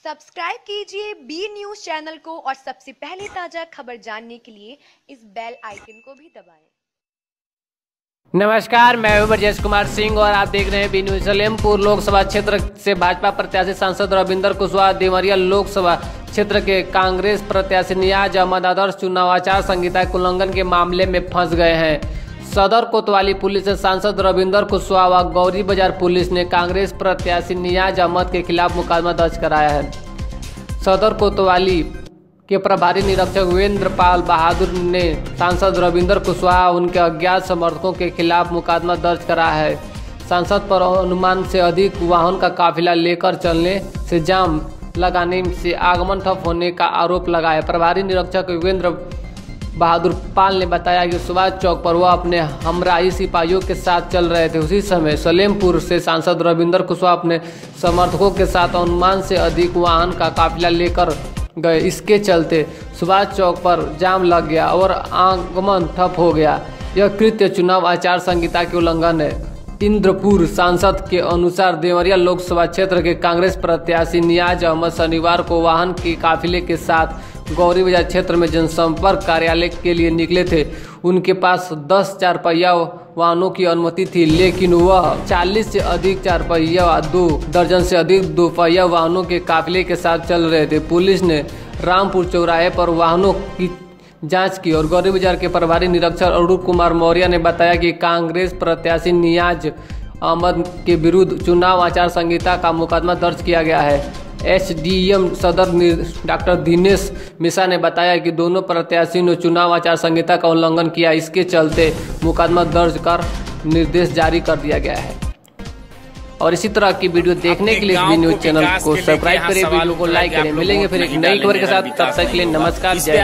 Subscribe कीजिए B news channel को और सबसे पहले ताजा खबर जानने के लिए इस बेल आइकन को भी दबाएं। नमस्कार, मैं हूं ब्रजेश कुमार सिंह और आप देख रहे हैं बी न्यूज़। सलेमपुर लोकसभा क्षेत्र से भाजपा प्रत्याशी सांसद रविंदर कुशवाहा देवरिया लोकसभा क्षेत्र के कांग्रेस प्रत्याशी नियाज अहमद आदर्श चुनाव आचार संहिता के उल्लंघन के मामले में फंस गए हैं। सदर कोतवाली पुलिस ने सांसद रविंदर कुशवाहा व गौरी बाजार पुलिस ने कांग्रेस प्रत्याशी नियाज अहमद के खिलाफ मुकदमा दर्ज कराया है। सदर कोतवाली के प्रभारी निरीक्षक वीरेंद्र पाल बहादुर ने सांसद रविंदर कुशवाहा उनके अज्ञात समर्थकों के खिलाफ मुकदमा दर्ज कराया है। सांसद पर अनुमान से अधिक वाहन का काफिला लेकर चलने से जाम लगाने से आगमन ठप होने का आरोप लगाया। प्रभारी निरीक्षक वीरेंद्र बहादुर पाल ने बताया कि सुभाष चौक पर वह अपने हमराही सिपाहियों के साथ चल रहे थे। उसी समय सलेमपुर से सांसद रविंदर कुशवाहा अपने समर्थकों के साथ अनुमान से अधिक वाहन का काफिला लेकर गए। इसके चलते सुभाष चौक पर जाम लग गया और आगमन ठप हो गया। यह कृत्य चुनाव आचार संहिता के उल्लंघन है। इंद्रपुर सांसद के अनुसार देवरिया लोकसभा क्षेत्र के कांग्रेस प्रत्याशी नियाज अहमद शनिवार को वाहन के काफिले के साथ गौरी बाजार क्षेत्र में जनसंपर्क कार्यालय के लिए निकले थे। उनके पास 10 चारपहिया वाहनों की अनुमति थी, लेकिन वह 40 से अधिक चारपहिया व 2 दर्जन से अधिक दोपहिया वाहनों के काफिले के साथ चल रहे थे। पुलिस ने रामपुर चौराहे पर वाहनों की जांच की और गौरी बाजार के प्रभारी निरीक्षक अरुण कुमार मौर्य ने बताया कि कांग्रेस प्रत्याशी नियाज अहमद के विरुद्ध चुनाव आचार संहिता का मुकदमा दर्ज किया गया है। एसडीएम सदर डॉक्टर दिनेश मिश्रा ने बताया कि दोनों प्रत्याशियों ने चुनाव आचार संहिता का उल्लंघन किया। इसके चलते मुकदमा दर्ज कर निर्देश जारी कर दिया गया है। और इसी तरह की वीडियो देखने के लिए बी न्यूज़ चैनल को सब्सक्राइब करें, वीडियो को लाइक करें। मिलेंगे फिर एक नई खबर के साथ, तब तक के लिए नमस्कार, जय।